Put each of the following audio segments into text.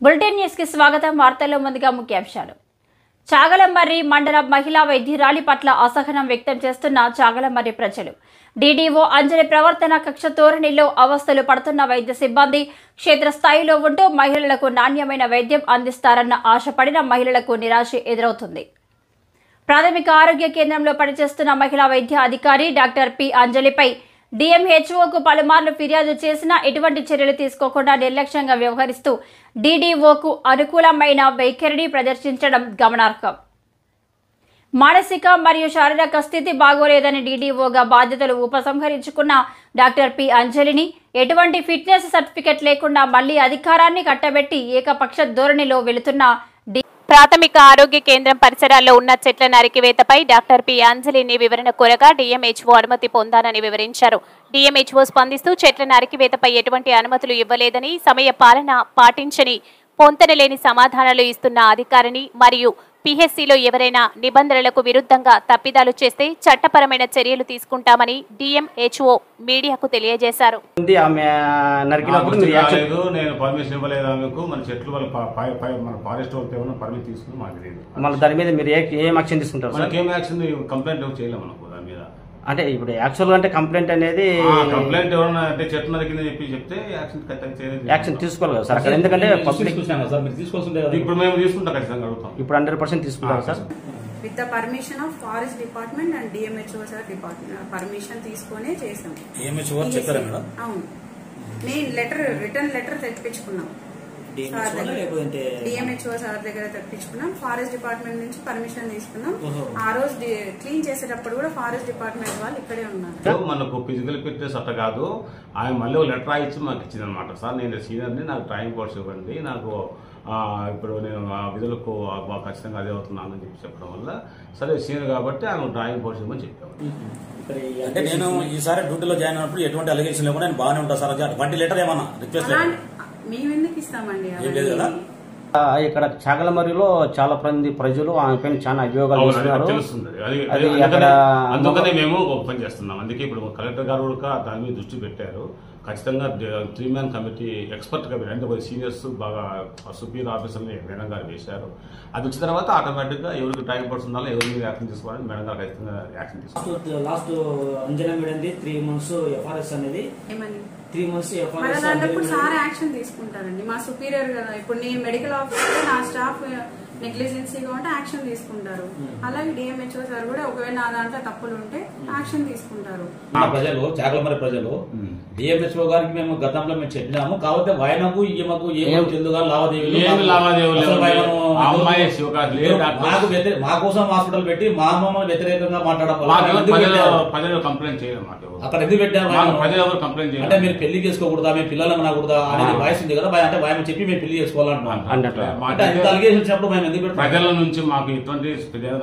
Bulletin news కి స్వాగతం. వార్తల్లో ముందుగా ముఖ్యాంశాలు. చాగలమర్రి మండల మహిళా వైద్యురాలి పట్ల అసహనం వ్యక్తం చేస్తున్న చాగలమర్రి ప్రజలు. డీడీఓ అంజలి ప్రవర్తన కక్ష ధోరణిలో అవస్థలు పడుతున్న వైద్య సిబ్బంది క్షేత్రస్థాయిలో ఉంటూ మహిళలకు నాణ్యమైన వైద్యం అందిస్తారన్న ఆశపడిన మహిళలకు నిరాశ ఎదురవుతుంది. ప్రాథమిక ఆరోగ్య కేంద్రంలో పనిచేస్తున్న మహిళా వైద్య అధికారి డాక్టర్ పి అంజలిపై డిఎంహెచ్ఓకు పలుమార్లు ఫిర్యాదు చేసినా ఎటువంటి చర్యలు తీసుకోకుండా నిర్లక్ష్యంగా వ్యవహరిస్తూ డీడీఓకు అనుకూలమైన వైఖరిని ప్రదర్శించడం గమనార్హం. మానసిక మరియు శారీరక స్థితి బాగోలేదని డీడీఓగా బాధ్యతలు ఉపసంహరించుకున్న డాక్టర్ పి అంజలిని ఎటువంటి ఫిట్నెస్ సర్టిఫికెట్ లేకుండా మళ్లీ అధికారాన్ని కట్టబెట్టి ఏకపక్ష ధోరణిలో వెళుతున్న ప్రాథమిక ఆరోగ్య కేంద్రం పరిసరాల్లో ఉన్న చెట్ల నరికివేతపై డాక్టర్ పి అంజలిని వివరణ కోరగా డిఎంహెచ్ఓ అనుమతి పొందానని వివరించారు. డిఎంహెచ్ఓ స్పందిస్తూ చెట్ల నరికివేతపై ఎటువంటి అనుమతులు ఇవ్వలేదని, సమయ పాలన పాటించని, పొంతనలేని సమాధానాలు ఇస్తున్న అధికారిని మరియు పిహెచ్సిలో ఎవరైనా నిబంధనలకు విరుద్ధంగా తప్పిదాలు చేస్తే చట్టపరమైన చర్యలు తీసుకుంటామని డిఎంహెచ్ఓ మీడియాకు తెలియజేశారు. నేను పర్మిషన్ ఇవ్వలేదు ఆమెకు. మన చెట్లు మన ఫారెస్ట్ వాళ్ళతో పర్మిషన్ తీసుకుని మాకు తెలియదు. మళ్ళీ దాని మీద మీరు ఏం యాక్షన్ తీసుకుంటారు? మనకి ఏం యాక్షన్ కంప్లైంట్ చేయలేము మనకు దాని మీద. అంటే ఇప్పుడు యాక్చువల్గా అంటే కంప్లైంట్ అనేది కంప్లైంట్ ఎవరైనా అంటే చెట్లు నరికిందని చెప్తే యాక్షన్ తీసుకోవాలి కదా సార్ అక్కడ. ఎందుకంటే పబ్లిక్ ఇప్పుడు మేము తీసుకుంటాం, ఖచ్చితంగా అడుగుతాం. ఇప్పుడు 100% తీసుకుంటారు sir. With the permission of forest department and DMHO sir permission తీసుకునే చేసాం. అవును, నేను రిటర్న్ లెటర్ తెప్పించుకున్నాం. డిఎంహెచ్ఓ సార్ దగ్గర తెప్పించుకున్నాం. ఫారెస్ట్ డిపార్ట్మెంట్ నుంచి పర్మిషన్ తీసుకున్నాం. ఆ రోజు క్లీన్ చేసేటప్పుడు కూడా ఫారెస్ట్ డిపార్ట్మెంట్ వాళ్ళు ఇక్కడే ఉన్నారు. మనకు ఫిజికల్ ఫిట్నెస్ అట్ట కాదు, ఆయన మళ్ళీ లెటర్ రాయించి మాకు ఇచ్చింది అనమాట. సార్ నేను సీనియర్ని, నాకు డ్రాయింగ్ కోర్స్ ఇవ్వండి, నాకు ఇప్పుడు నేను విధులకు ఖచ్చితంగా అదే అవుతున్నాను అని చెప్పడం వల్ల సరే సీనియర్ కాబట్టి ఆయన డ్రాయింగ్ కోర్స్ ఇవ్వమని చెప్పాము. అంటే నేను ఈసారి డ్యూటీలో జాయిన్ అయినప్పుడు ఎటువంటి అలిగేషన్ లేకుండా నేను బాగానే ఉంటాను సార్. అటువంటి లెటర్ ఏమన్నా రిక్వెస్ట్ మేము ఎందుకు ఇస్తామండి? ఇక్కడ చాగలమర్రిలో చాలా మంది ప్రజలు ఆమె పైన చాలా అభియోగాలు చేస్తున్నారు. అందుకనే మేము ఓపెన్ చేస్తున్నాం. అందుకే ఇప్పుడు కలెక్టర్ గారు కూడా దాని మీద దృష్టి పెట్టారు. ఖచ్చితంగా 3-man కమిటీ, ఎక్స్పర్ట్ కమిటీ అంటే సీనియర్స్ బాగా సుపీరియర్ ఆఫీసర్ని మేడం గారు వేశారు. అది వచ్చిన తర్వాత ఆటోమేటిక్ గా ఎవరికి డ్రాయింగ్ కోర్స్ ఉండాలో ఎవరి మీద యాక్షన్ తీసుకోవాలని మేడం గారు ఖచ్చితంగా యాక్షన్ తీసుకోవాలి. Last Anjana madam 3 months FRS అనేది 3 months ఎఫ్ఆర్ఎస్ అప్పుడు సార్ యాక్షన్ తీసుకుంటారండి. మా సుపీరియర్ కదా. ఇప్పుడు నేను మెడికల్ ఆఫీసర్, నా స్టాఫ్ నెగ్లిజెన్సీగా ఉంటే యాక్షన్ తీసుకుంటారు. అలాగే డిఎంహెచ్ఓ సార్ కూడా ఒకవేళ నా దాంట్లో తప్పులు ఉంటే యాక్షన్ తీసుకుంటారు. ప్రజలు చాగలమర్రి ప్రజలు డిఎంహెచ్ఓ గారికి మేము గతంలో మేము చెప్పినాము. కాకపోతే ఆయనకు ఈమెకు ఏమో లావాదేవీలు మా కోసం హాస్పిటల్ పెట్టి మా అమ్మమ్మ వ్యతిరేకంగా మాట్లాడడం కంప్లైంట్ చేయడం అక్కడ ఎందుకు పెట్టారు? కంప్లైంట్ అంటే మీరు పెళ్లి చేసుకోకూడదా, మేము పిల్లలు అనకూడదా అనేది వాయిస్ ఉంది కదా. అంటే ఆయన చెప్పి మేము పెళ్లి చేసుకోవాలంటున్నాం. అంటే అంత అలిగేషన్ వచ్చినప్పుడు మేము ఎందుకు ప్రజల నుంచి మాకు ఎటువంటి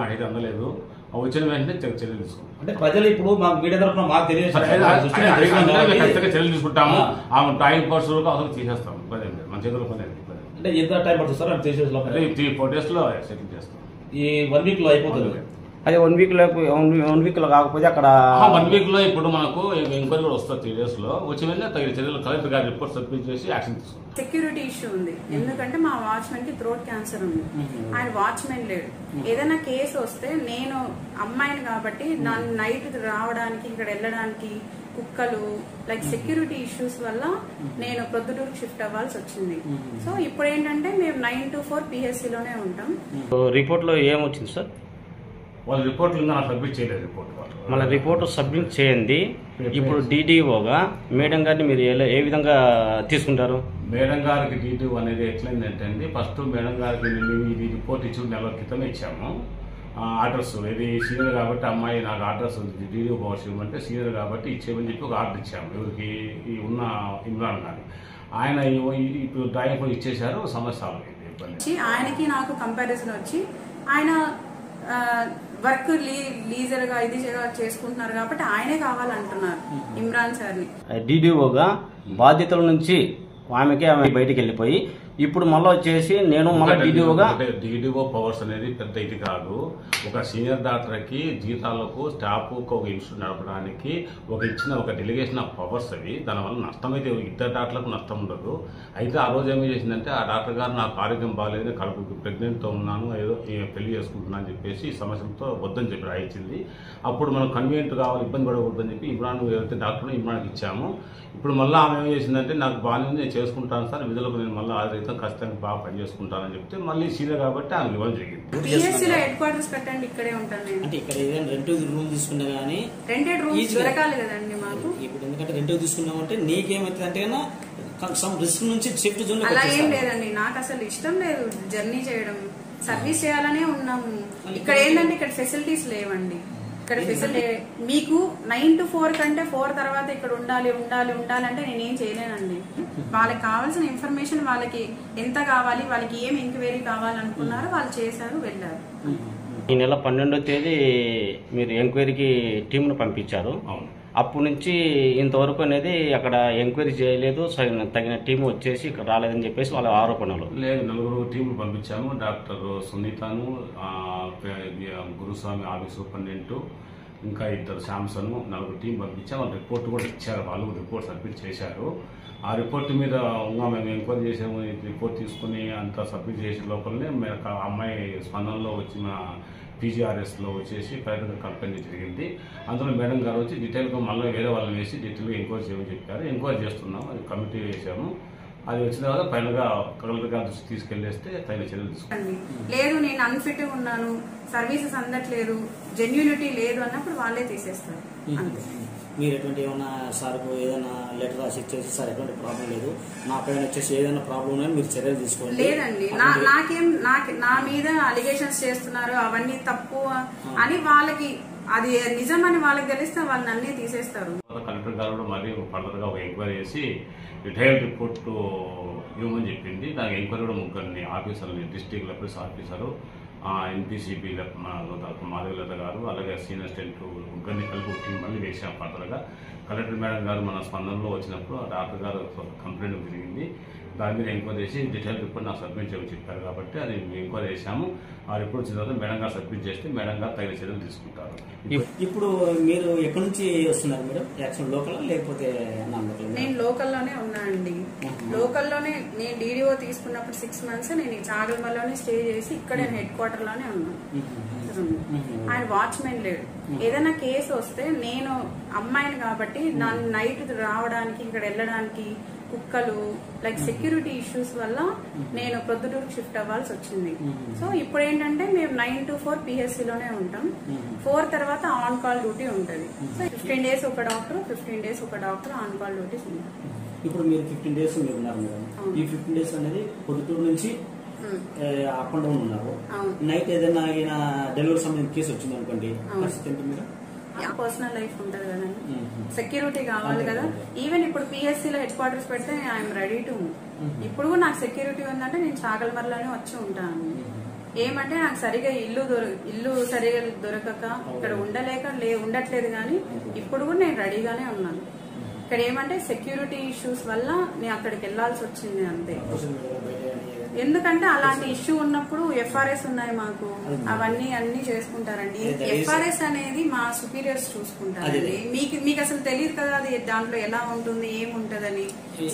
నాకైతే అందలేదు. వచ్చిన వెంటనే చర్యలు తీసుకుంటాం. అంటే ప్రజలు ఇప్పుడు మాకు మీడియా తరఫున మాకు చర్యలు తీసుకుంటాము. ఆమె డ్రాయింగ్ కోర్స్ అసలు తీసేస్తాం. మన చేతుల్లో పని. అంటే ఎంత టైం పడుతుంది సార్? 3-4 days లో సెటిల్ చేస్తాం. ఈ 1 week లో అయిపోతుంది. అది 1 week లో కాకపోతే అక్కడ 1 week లో ఇప్పుడు మనకు ఎంక్వైరీ కూడా వస్తుంది. 3 days లో వచ్చి వెళ్ళి తగిన చర్యలు కలెక్టర్ గారి రిపోర్ట్ సబ్మిట్ చేసి యాక్షన్ తీసుకుంటాం. సెక్యూరిటీ ఇష్యూ ఉంది. ఎందుకంటే మా వాచ్మెన్ కి థ్రోట్ క్యాన్సర్ ఉంది. ఆయన వాచ్మెన్ లేడు. ఏదైనా కేసు వస్తే నేను అమ్మాయిని కాబట్టి నైట్ రావడానికి, ఇక్కడ వెళ్ళడానికి కుక్కలు లైక్ సెక్యూరిటీ ఇష్యూస్ వల్ల నేను ప్రొద్దుటూరుకి షిఫ్ట్ అవ్వాల్సి వచ్చింది. సో ఇప్పుడు ఏంటంటే మేము 9 to 4 పిహెచ్సిలోనే ఉంటాం. రిపోర్ట్ లో ఏమొచ్చింది సార్? వాళ్ళ రిపోర్ట్లు ఇంకా సబ్మిట్ చేయలేదు. మళ్ళీ రిపోర్ట్ సబ్మిట్ చేయండి. ఇప్పుడు డీడీఓగా మేడం గారిని మీరు ఏ విధంగా తీసుకుంటారు? మేడం గారికి డీడీఓ అనేది ఎట్లయిందంటే ఫస్ట్ మేడం గారికి ఇది రిపోర్ట్ ఇచ్చి 1 నెలల క్రితమే ఇచ్చాము. ఆర్డర్స్ ఇది సీనియర్ కాబట్టి అమ్మాయి నాకు ఆర్డర్స్ డీడీఓ పవర్స్ ఇవ్వమంటే సీనియర్ కాబట్టి ఇచ్చేయమని చెప్పి ఒక ఆర్డర్ ఇచ్చాము. ఎవరికి ఈ ఉన్న ఇమ్రాన్ గారు. ఆయన ఇప్పుడు డ్రాయింగ్ కూడా ఇచ్చేశారు. సమస్య సాల్వ్ అయింది. ఆయనకి నాకు కంపారిజన్ వచ్చి ఆయన వర్క్ లీజర్ గా ఇది చేసుకుంటున్నారు కాబట్టి ఆయనే కావాలంటున్నారు ఇమ్రాన్ సార్ ని. డీడీఓగా బాధ్యతల నుంచి ఆమెకి ఆమె బయటికి వెళ్ళిపోయి ఇప్పుడు మళ్ళీ వచ్చేసి నేను మళ్ళీ డీడీఓగా డీడీఓ పవర్స్ అనేది పెద్ద ఇది కాదు. ఒక సీనియర్ డాక్టర్కి జీతాలకు స్టాఫ్కు ఒక ఇన్స్టిట్యూట్ నడపడానికి ఇచ్చిన ఒక డెలిగేషన్ ఆఫ్ పవర్స్ అవి. దానివల్ల నష్టం అయితే ఇద్దరు డాక్టర్లకు నష్టం ఉండదు. అయితే ఆ రోజు ఏమి చేసిందంటే ఆ డాక్టర్ గారు నాకు ఆరోగ్యం బాగాలేదు, కడుపు ప్రెగ్నెంట్తో ఉన్నాను, ఏదో పెళ్లి చేసుకుంటున్నా అని చెప్పేసి ఈ సమస్యలతో వద్దని చెప్పి రాయించింది. అప్పుడు మనం కన్వీనియంట్ కావాలి, ఇబ్బంది పడకూడదని చెప్పి ఇమ్రాన్ ఏదైతే డాక్టర్ ఇమ్రాన్కి ఇచ్చాము. ఇప్పుడు మళ్ళీ ఆమె ఏం చేసిందంటే నాకు బాగానే ఉంది, నేను చేసుకుంటాను సార్, విధులకు నేను మళ్ళీ ఆదరితం ఖచ్చితంగా బాగా పని చేసుకుంటానని చెప్తే మళ్ళీ సీనియర్ కాబట్టి ఆమె ఇవ్వడం జరిగింది. పిఎస్సీలో హెడ్ క్వార్టర్స్ పెట్టండి, ఇక్కడే ఉంటాను అంటే ఇక్కడ ఏదైనా రెంట్ రూమ్ తీసుకున్నా గానీ రెంటెడ్ రూమ్స్ దొరకాలి కదండి మాకు. ఇప్పుడు ఎందుకంటే రెంట్ తీసుకున్నామంటే నీకేమైతుంది అంటే సమ్ రిస్క్ నుంచి సేఫ్టీ జోన్ అలా ఏం లేదండి, నాకు అసలు ఇష్టం లేదు జర్నీ చేయడం, సర్వీస్ చేయాలనే ఉన్నాము. ఇక్కడ ఏంటంటే ఇక్కడ ఫెసిలిటీస్ లేవండి. ఇక్కడ ఫెసిలిటీ మీకు 9 to 4 కంటే 4 తర్వాత ఇక్కడ ఉండాలి అంటే నేనేం చేయలేనండి. వాళ్ళకి కావాల్సిన ఇన్ఫర్మేషన్, వాళ్ళకి ఎంత కావాలి, వాళ్ళకి ఏం ఎంక్వైరీ కావాలనుకున్నారో వాళ్ళు చేశారు, వెళ్ళారు. ఈ నెల 12వ తేదీ మీరు ఎంక్వైరీకి టీంను పంపించారు. అప్పటి నుంచి ఇంతవరకు అనేది అక్కడ ఎంక్వైరీ చేయలేదు, తగిన టీం వచ్చేసి ఇక్కడ రాలేదని చెప్పేసి వాళ్ళ ఆరోపణలు. లేదు, 4 టీంలు పంపించాము. డాక్టర్ సునీతను, గురుస్వామి ఆఫీస్ సూపరింటెండెంట్, ఇంకా 2 శాంసన్, 4 టీం పంపించాము. వాళ్ళు రిపోర్ట్ కూడా ఇచ్చారు, వాళ్ళు రిపోర్ట్ సబ్మిట్ చేశారు. ఆ రిపోర్ట్ మీద మేము ఎంక్వైరీ చేసాము. రిపోర్ట్ తీసుకుని అంతా సబ్మిట్ చేసే లోపలనే అమ్మాయి స్పందనలో వచ్చిన పీజీఆర్ఎస్లో వచ్చేసి కలెక్టర్ కంప్లైంట్ జరిగింది. అందులో మేడం గారు వచ్చి డీటెయిల్గా మళ్ళీ వేరే వాళ్ళని వేసి డీటెయిల్గా ఎంక్వైరీ చేయమని చెప్పారు. ఎంక్వైరీ చేస్తున్నాం, అది కమిటీ వేసాము. అది వచ్చిన తర్వాత ఫైనల్గా కలెక్టర్ గారి దృష్టి తీసుకెళ్లేస్తే తగిన చర్యలు తీసుకుంటాం. లేదు నేను అన్ఫిట్ ఉన్నాను, సర్వీసెస్ అందట్లేదు, జెన్యూనిటీ లేదు అన్నప్పుడు వాళ్ళే తీసేస్తారు. మీరు ఎటువంటి ఏమైనా సార్కు ఏదైనా లెటర్ రాసి ఇచ్చేసి సార్ ఎటువంటి ప్రాబ్లం లేదు, నా పైన వచ్చేసి ఏదైనా ప్రాబ్లం ఉన్నాయని మీరు చర్యలు తీసుకోండి. లేదండి, నా మీద అలిగేషన్స్ చేస్తున్నారు, అవన్నీ తప్పు అని వాళ్ళకి అది నిజమని వాళ్ళకి తెలిస్తే వాళ్ళని అన్నీ తీసేస్తారు. కలెక్టర్ గారు కూడా మరీ ఫర్దర్ గా ఒక ఎంక్వైరీ చేసి డీటెయిల్ రిపోర్ట్ ఇవ్వమని చెప్పింది. దానికి ఎంక్వైరీ కూడా 3 ఆఫీసర్ని, డిస్ట్రిక్ట్ లెవెల్స్ ఆఫీసరు, ఎన్పీసీబీ మాధవలత గారు, అలాగే సీనియర్ అసిస్టెంట్ 3 కలిపి టీం మళ్ళీ వేసాం ఫర్దర్గా. కలెక్టర్ మేడం గారు మన స్పందనలో వచ్చినప్పుడు డాక్టర్ గారు కంప్లైంట్ జరిగింది. దాని మీద ఎంక్వైరీ చేసి డీటెయిల్ రిపోర్ట్ నాకు సబ్మిట్ చేయమని చెప్పారు కాబట్టి అది ఎంక్వైరీ చేశాము. ఆ రిపోర్ట్ వచ్చిన తర్వాత మేడం గారు సబ్మిట్ చేస్తే మేడం గారు తగిన చర్యలు తీసుకుంటారు. ఇప్పుడు మీరు ఎక్కడి నుంచి వస్తున్నారు మేడం? యాక్చువల్ లోకల్ లేకపోతే నేను లోకల్లోనే ఉన్నానండి. లోకల్లోనే నేను డీడీఓ తీసుకున్నప్పుడు 6 months నేను చాగల్మల్లోనే స్టే చేసి ఇక్కడ హెడ్ క్వార్టర్ లోనే ఉన్నాను. ఆయన వాచ్మెన్ లేడు. ఏదైనా కేసు వస్తే నేను అమ్మాయిని కాబట్టి నన్ను నైట్ రావడానికి ఇక్కడ వెళ్ళడానికి కుక్కలు లైక్ సెక్యూరిటీ ఇష్యూస్ వల్ల నేను ప్రొద్దుటూరుకు షిఫ్ట్ అవ్వాల్సి వచ్చింది. సో ఇప్పుడు ఏంటంటే మేము 9 to 4 పిఎస్సీలోనే ఉంటాం. 4 తర్వాత ఆన్ కాల్ డ్యూటీ ఉంటుంది. సో 15 days ఒక డాక్టర్, 15 days ఒక డాక్టర్ ఆన్ కాల్ డ్యూటీస్ ఉంటాయి. ఇప్పుడు మీరు 15 days మీరు ఉన్నారు మేడం. ఈ 15 days అనేది పొద్దుటూరు నుంచి అప్ అండ్ డౌన్ ఉన్నారు. నైట్ ఏదైనా డెలివరీ సంబంధించిన కేసు వచ్చింది అనుకోండి, పర్సనల్ లైఫ్ ఉంటది కదండి, సెక్యూరిటీ కావాలి కదా. ఈవెన్ ఇప్పుడు పిఎస్సీలో హెడ్ క్వార్టర్స్ పెడితే ఐఎమ్ రెడీ టు. ఇప్పుడు నాకు సెక్యూరిటీ ఉందంటే నేను చాగల్మర్లోనే వచ్చి ఉంటాను. ఏమంటే నాకు సరిగా ఇల్లు సరిగా దొరకక ఇక్కడ ఉండట్లేదు, కానీ ఇప్పుడు కూడా నేను రెడీగానే ఉన్నాను. ఇక్కడ ఏమంటే సెక్యూరిటీ ఇష్యూస్ వల్ల నేను అక్కడికి వెళ్లాల్సి వచ్చింది అంతే. ఎందుకంటే అలాంటి ఇష్యూ ఉన్నప్పుడు ఎఫ్ఆర్ఎస్ ఉన్నాయి మాకు, అన్ని చేసుకుంటారండి. ఎఫ్ఆర్ఎస్ అనేది మా సుపీరియర్స్ చూసుకుంటారండి. మీకు అసలు తెలియదు కదా అది దాంట్లో ఎలా ఉంటుంది ఏముంటదని.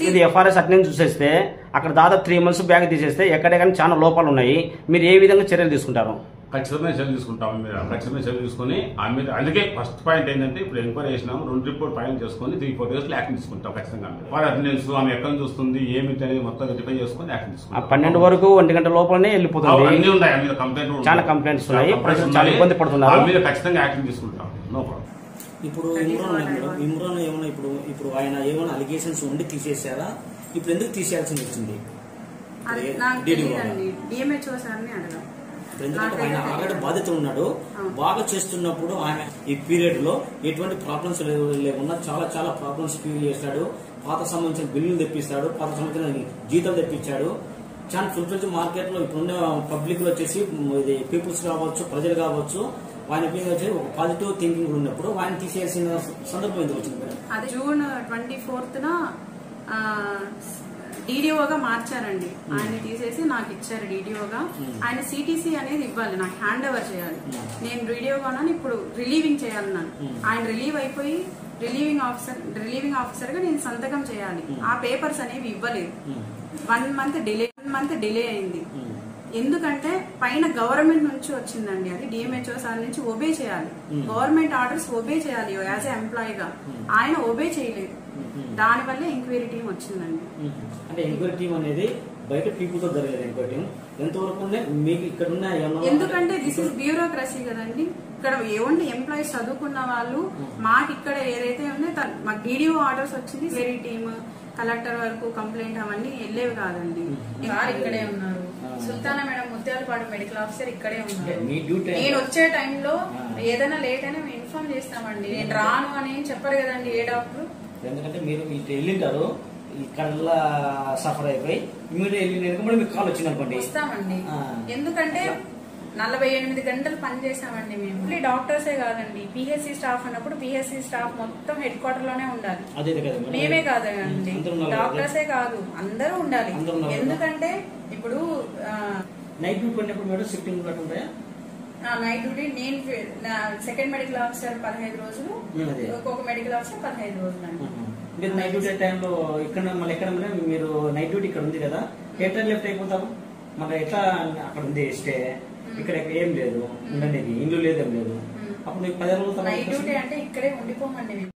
ఇది ఎఫ్ఆర్ఎస్ అటెండెన్స్ చూసేస్తే అక్కడ దాదాపు 3 months బ్యాగ్ తీసేస్తే ఎక్కడెక్కడ చాలా లోపాలు ఉన్నాయి. మీరు ఏ విధంగా చర్యలు తీసుకుంటారు? ఖచ్చితమైన చర్యలు తీసుకుంటాం. మీరు ఖచ్చితమైన చర్యలు తీసుకుని ఆమె మీద, అందుకే ఫస్ట్ పాయింట్ ఏంటంటే ఇప్పుడు ఎంక్వైరీ చేసినాము, 2 రిపోర్ట్ ఫైనల్ చేసుకుని 3-4 days యాక్షన్ తీసుకుంటాం ఖచ్చితంగా. వారి అటెండెన్స్ ఆమె ఎక్కడ చూస్తుంది ఏమిటి అనేది మొత్తం వెరిఫై చేసుకుని యాక్షన్ తీసుకుంటాం. 12 వరకు 1 గంట లోపలనే వెళ్ళిపోతుంది. అన్ని ఉన్నాయి, మీద కంప్లైంట్ చాలా కంప్లైంట్స్ ఉన్నాయి, ప్రజలు చాలా ఇబ్బంది పడుతున్నారు. మీద ఖచ్చితంగా యాక్షన్ తీసుకుంటాం, నో ప్రాబ్లం. ఇప్పుడు ఇమ్రాన్ ఏమైనా ఇప్పుడు ఆయన ఏమైనా అలిగేషన్స్ ఉండి తీసేసారా? ఇప్పుడు ఎందుకు తీసేయాల్సింది వచ్చింది? డిఎంహెచ్ఓ సార్ని అడగాలి. ఎందుకంటే ఆయన ఆల్రెడీ బాధ్యత ఉన్నాడు, బాగా చేస్తున్నప్పుడు ఆయన ఈ పీరియడ్ లో ఎటువంటి ప్రాబ్లమ్స్ లేకుండా చాలా ప్రాబ్లమ్స్ క్లియర్ చేశాడు. పాత సంబంధించిన బిల్లులు తెప్పిస్తాడు, పాత సంబంధించిన జీతాలు తెప్పించాడు. చాలా ఫుల్ఫిల్ మార్కెట్ లో ఇప్పుడున్న పబ్లిక్ లో వచ్చేసి ఇది పీపుల్స్ కావచ్చు, ప్రజలు కావచ్చు, ఆయన మీద వచ్చి ఒక పాజిటివ్ థింకింగ్ ఉన్నప్పుడు ఆయన తీసేయాల్సిన సందర్భం ఎందుకు వచ్చింది? అది June 24th డీడీఓగా మార్చారండి. ఆయన తీసేసి నాకు ఇచ్చారు డీడీఓగా. ఆయన సిటీసీ అనేది ఇవ్వాలి, నాకు హ్యాండ్ ఓవర్ చేయాలి. నేను డీడీఓగా ఇప్పుడు రిలీవింగ్ చేయాలన్నాను. ఆయన రిలీవ్ అయిపోయి రిలీవింగ్ ఆఫీసర్ గా నేను సంతకం చేయాలి. ఆ పేపర్స్ అనేవి ఇవ్వలేదు. 1 మంత్ డిలే అయింది. ఎందుకంటే పైన గవర్నమెంట్ నుంచి వచ్చిందండి, అది డిఎంహెచ్ఓ సార్ నుంచి ఒబే చేయాలి. గవర్నమెంట్ ఆర్డర్స్ ఒబే చేయాలి యాజ్ ఎ ఎంప్లాయీగా. ఆయన ఒబే చేయలేదు. దానివల్ల ఎంక్వైరీ టీం వచ్చిందండి. అంటే ఎంక్వైరీ టీం అనేది బయట పీపుల్ తో జరగలేదు. ఎంక్వైరీ టీం ఎంతవరకు మీకు ఇక్కడ ఉన్న ఎందుకంటే దిస్ ఇస్ బ్యూరోక్రసీ కదండి. ఇక్కడ ఏమండి ఎంప్లాయీస్ చదువుకున్న వాళ్ళు మాకు ఇక్కడ ఏదైతే ఉందో మాకు డీడీఓ ఆర్డర్స్ వచ్చింది. ఎంక్వైరీ టీమ్ కలెక్టర్ వరకు కంప్లైంట్ అవన్నీ వెళ్ళేవి కాదండి. సార్ ఇక్కడే ఉన్నారు, Sultana madam Mutyalapadu medical officer ఇక్కడే ఉన్నారు. నేను వచ్చే టైంలో ఏదైనా లేట్ అయినా మేము ఇన్ఫార్మ్ చేస్తామండి. నేను రాను అని చెప్పరు కదండి ఏ డాక్టర్. ఎందుకంటే మీరు ఇటు వెళ్ళింటారు, ఇక్కడ సఫర్ అయిపోయి మీరు వెళ్ళిన మీకు కాల్ వచ్చింది అనుకోండి, వస్తామండి. ఎందుకంటే 48 గంటలు పని చేసామండి మేము. డాక్టర్సే కాదండి, పిహెచ్సి స్టాఫ్ అన్నప్పుడు పిహెచ్సి స్టాఫ్ మొత్తం హెడ్ క్వార్టర్ లోనే ఉండాలి. మేమే కాదండి, డాక్టర్సే కాదు అందరూ ఉండాలి. ఎందుకంటే ఇప్పుడు నైట్ డ్యూటీ పడినప్పుడు మేడం షిఫ్టింగ్ ఉంటాయా? నైట్ డ్యూటీ నేను సెకండ్ మెడికల్ ఆఫీసర్ 15 రోజులు, ఒక్కొక్క మెడికల్ ఆఫీసర్ 15 రోజులు అండి. మీరు నైట్ డ్యూటీ టైంలో ఇక్కడ మళ్ళీ ఎక్కడ మీరు నైట్ డ్యూటీ ఇక్కడ ఉంది కదా, ఏ టైం లెఫ్ట్ అయిపోతారు? మళ్ళీ ఎట్లా అక్కడ ఉంది స్టే, ఇక్కడ ఏం లేదు ఉండడానికి, ఇల్లు లేదు ఏం లేదు. అప్పుడు మీకు 10 రోజులు నైట్ డ్యూటీ అంటే ఇక్కడే ఉండిపోమండి.